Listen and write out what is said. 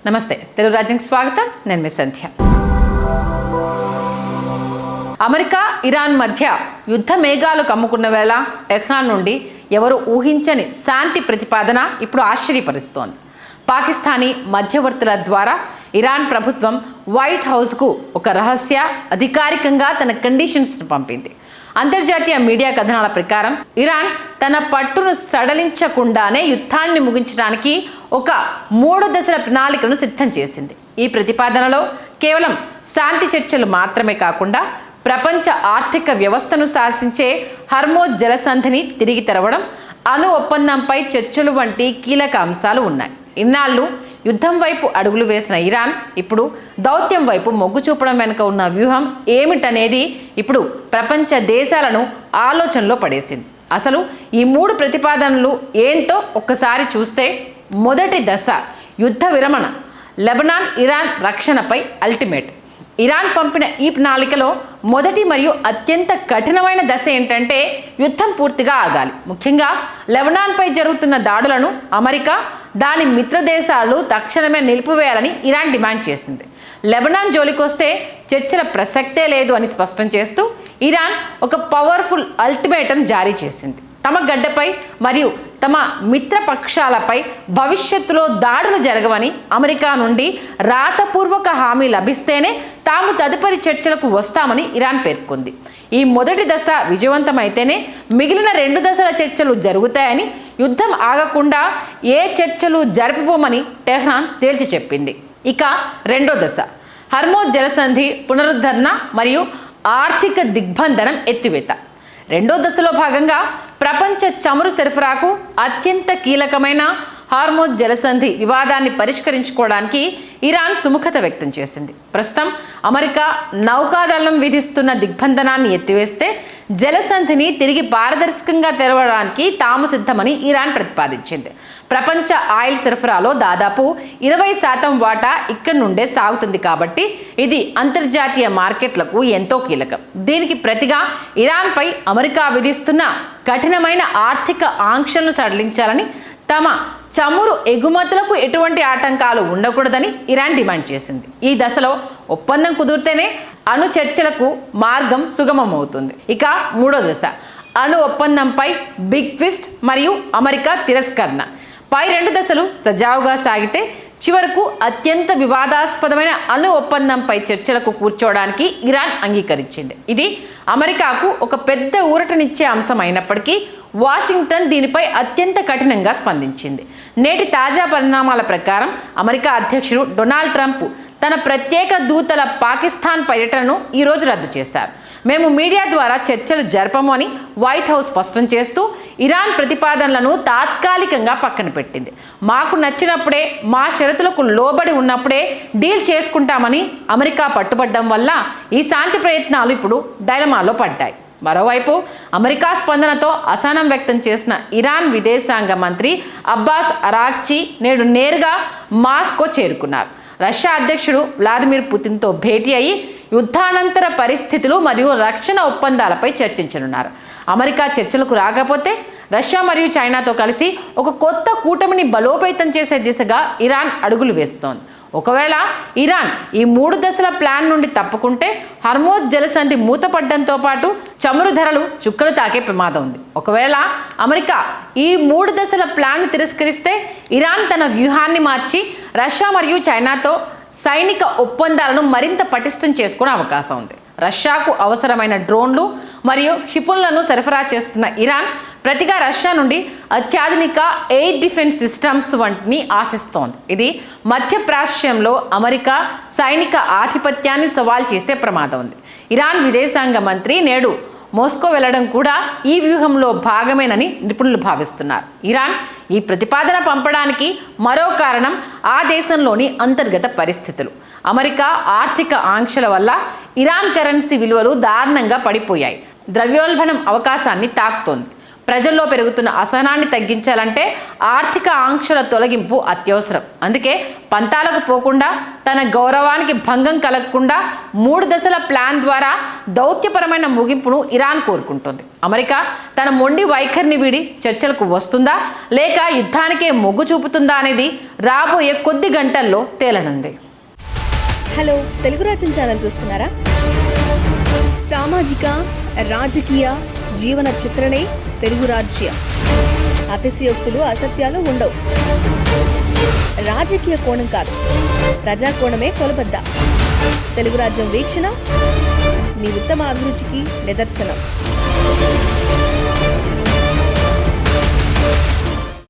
నమస్తే, తెలుగు రాజ్యంకి స్వాగతం. నేను మీ సంధ్య. అమెరికా ఇరాన్ మధ్య యుద్ధ మేఘాలు కమ్ముకున్న వేళ టెహ్రాన్ నుండి ఎవరు ఊహించని శాంతి ప్రతిపాదన ఇప్పుడు ఆశ్చర్యపరుస్తోంది. పాకిస్తానీ మధ్యవర్తుల ద్వారా ఇరాన్ ప్రభుత్వం వైట్ హౌస్కు ఒక రహస్య అధికారికంగా తన కండిషన్స్ను పంపింది. అంతర్జాతీయ మీడియా కథనాల ప్రకారం ఇరాన్ తన పట్టును సడలించకుండానే యుద్ధాన్ని ముగించడానికి ఒక 3 దశల ప్రణాళికను సిద్ధం చేసింది. ఈ ప్రతిపాదనలో కేవలం శాంతి చర్చలు మాత్రమే కాకుండా ప్రపంచ ఆర్థిక వ్యవస్థను శాసించే హర్మోజ్ జలసంధిని తిరిగి తెరవడం, అణు ఒప్పందంపై చర్చలు వంటి కీలక అంశాలు ఉన్నాయి. ఇన్నాళ్ళు యుద్ధం వైపు అడుగులు వేసిన ఇరాన్ ఇప్పుడు దౌత్యం వైపు మొగ్గు చూపడం వెనుక ఉన్న వ్యూహం ఏమిటనేది ఇప్పుడు ప్రపంచ దేశాలను ఆలోచనలో పడేసింది. అసలు ఈ 3 ప్రతిపాదనలు ఏంటో ఒక్కసారి చూస్తే, మొదటి దశ యుద్ధ విరమణ, లెబనాన్ ఇరాన్ రక్షణపై అల్టిమేట్. ఇరాన్ పంపిన ఈ ప్రణాళికలో మొదటి మరియు అత్యంత కఠినమైన దశ ఏంటంటే యుద్ధం పూర్తిగా ఆగాలి. ముఖ్యంగా లెబనాన్పై జరుగుతున్న దాడులను అమెరికా, దాని మిత్ర దేశాలు తక్షణమే నిలిపివేయాలని ఇరాన్ డిమాండ్ చేసింది. లెబనాన్ జోలికొస్తే చర్చల ప్రసక్తే లేదు అని స్పష్టం చేస్తూ ఇరాన్ ఒక పవర్ఫుల్ అల్టిమేటం జారీ చేసింది. తమ గడ్డపై మరియు తమ మిత్రపక్షాలపై భవిష్యత్తులో దాడులు జరగవని అమెరికా నుండి రాతపూర్వక హామీ లభిస్తేనే తాము తదుపరి చర్చలకు వస్తామని ఇరాన్ పేర్కొంది. ఈ మొదటి దశ విజయవంతమైతేనే మిగిలిన 2 దశల చర్చలు జరుగుతాయని, యుద్ధం ఆగకుండా ఏ చర్చలు జరపబోమని టెహ్రాన్ తేల్చి చెప్పింది. ఇక రెండో దశ హర్మోజ్ జలసంధి పునరుద్ధరణ మరియు ఆర్థిక దిగ్బంధనం ఎత్తివేత. రెండో దశలో భాగంగా ప్రపంచ చమురు సరఫరాకు అత్యంత కీలకమైన హార్మోజ్ జలసంధి వివాదాన్ని పరిష్కరించుకోవడానికి ఇరాన్ సుముఖత వ్యక్తం చేసింది. ప్రస్తుతం అమెరికా నౌకాదళం విధిస్తున్న దిగ్బంధనాన్ని ఎత్తివేస్తే జలసంధిని తిరిగి పారదర్శకంగా తెరవడానికి తాము సిద్ధమని ఇరాన్ ప్రతిపాదించింది. ప్రపంచ ఆయిల్ సరఫరాలో దాదాపు 20% వాటా ఇక్కడి నుండే సాగుతుంది కాబట్టి ఇది అంతర్జాతీయ మార్కెట్లకు ఎంతో కీలకం. దీనికి ప్రతిగా ఇరాన్పై అమెరికా విధిస్తున్న కఠినమైన ఆర్థిక ఆంక్షలను సడలించాలని, తమ చమురు ఎగుమతులకు ఎటువంటి ఆటంకాలు ఉండకూడదని ఇరాన్ డిమాండ్ చేసింది. ఈ దశలో ఒప్పందం కుదిరితేనే అణు చర్చలకు మార్గం సుగమమవుతుంది. ఇక మూడో దశ అణు ఒప్పందంపై బిగ్ ట్విస్ట్ మరియు అమెరికా తిరస్కరణ. పై 2 దశలు సజావుగా సాగితే చివరకు అత్యంత వివాదాస్పదమైన అణు ఒప్పందంపై చర్చలకు కూర్చోవడానికి ఇరాన్ అంగీకరించింది. ఇది అమెరికాకు ఒక పెద్ద ఊరటనిచ్చే అంశం అయినప్పటికీ వాషింగ్టన్ దీనిపై అత్యంత కఠినంగా స్పందించింది. నేటి తాజా పరిణామాల ప్రకారం అమెరికా అధ్యక్షుడు డొనాల్డ్ ట్రంప్ తన ప్రత్యేక దూతల పాకిస్తాన్ పర్యటనను ఈరోజు రద్దు చేశారు. మేము మీడియా ద్వారా చర్చలు జరపము అని వైట్ హౌస్ స్పష్టం చేస్తూ ఇరాన్ ప్రతిపాదనలను తాత్కాలికంగా పక్కన పెట్టింది. మాకు నచ్చినప్పుడే, మా షరతులకు లోబడి ఉన్నప్పుడే డీల్ చేసుకుంటామని అమెరికా పట్టుబడ్డం వల్ల ఈ శాంతి ప్రయత్నాలు ఇప్పుడు డైలమాలో పడ్డాయి. మరోవైపు అమెరికా స్పందనతో అసహనం వ్యక్తం చేసిన ఇరాన్ విదేశాంగ మంత్రి అబ్బాస్ అరాక్చి నేడు నేరుగా మాస్కో చేరుకున్నారు. రష్యా అధ్యక్షుడు వ్లాదిమిర్ పుతిన్తో భేటీ అయ్యి యుద్ధానంతర పరిస్థితులు మరియు రక్షణ ఒప్పందాలపై చర్చించనున్నారు. అమెరికా చర్చలకు రాకపోతే రష్యా మరియు చైనాతో కలిసి ఒక కొత్త కూటమిని బలోపేతం చేసే దిశగా ఇరాన్ అడుగులు వేస్తోంది. ఒకవేళ ఇరాన్ ఈ 3 దశల ప్లాన్ నుండి తప్పుకుంటే హర్మోజ్ జలసంధి మూతపడ్డంతో పాటు చమురు ధరలు చుక్కలు తాకే ప్రమాదం ఉంది. ఒకవేళ అమెరికా ఈ 3 దశల ప్లాన్ తిరస్కరిస్తే ఇరాన్ తన వ్యూహాన్ని మార్చి రష్యా మరియు చైనాతో సైనిక ఒప్పందాలను మరింత పటిష్టం చేసుకునే అవకాశం ఉంది. రష్యాకు అవసరమైన డ్రోన్లు మరియు క్షిపణులను సరఫరా చేస్తున్న ఇరాన్ ప్రతిగా రష్యా నుండి అత్యాధునిక ఎయిర్ డిఫెన్స్ సిస్టమ్స్ వంటిని ఆశిస్తోంది. ఇది మధ్యప్రాచ్యంలో అమెరికా సైనిక ఆధిపత్యాన్ని సవాల్ చేసే ప్రమాదం ఉంది. ఇరాన్ విదేశాంగ మంత్రి నేడు మోస్కో వెళ్లడం కూడా ఈ వ్యూహంలో భాగమేనని నిపుణులు భావిస్తున్నారు. ఇరాన్ ఈ ప్రతిపాదన పంపడానికి మరో కారణం ఆ దేశంలోని అంతర్గత పరిస్థితులు. అమెరికా ఆర్థిక ఆంక్షల వల్ల ఇరాన్ కరెన్సీ విలువలు దారుణంగా పడిపోయాయి. ద్రవ్యోల్బణం అవకాశాన్ని తాకుతోంది. ప్రజల్లో పెరుగుతున్న అసహనాన్ని తగ్గించాలంటే ఆర్థిక ఆంక్షల తొలగింపు అత్యవసరం. అందుకే పంతాలకు పోకుండా, తన గౌరవానికి భంగం కలగకుండా 3 దశల ప్లాన్ ద్వారా దౌత్యపరమైన ముగింపును ఇరాన్ కోరుకుంటుంది. అమెరికా తన మొండి వైఖరిని వీడి చర్చలకు వస్తుందా లేక యుద్ధానికే మొగ్గు చూపుతుందా అనేది రాబోయే కొద్ది గంటల్లో తేలనుంది. హలో, తెలుగు రాజ్యం ఛానల్ చూస్తున్నారా? సామాజిక రాజకీయ జీవన చిత్రణే తెలుగు రాజ్యం. అతిశయోక్తులు అసత్యాలు ఉండవు. రాజకీయ కోణం కాదు, ప్రజా కోణమే కొలబద్ద. తెలుగు రాజ్యం వీక్షణ మీ ఉత్తమ అభిరుచికి నిదర్శనం.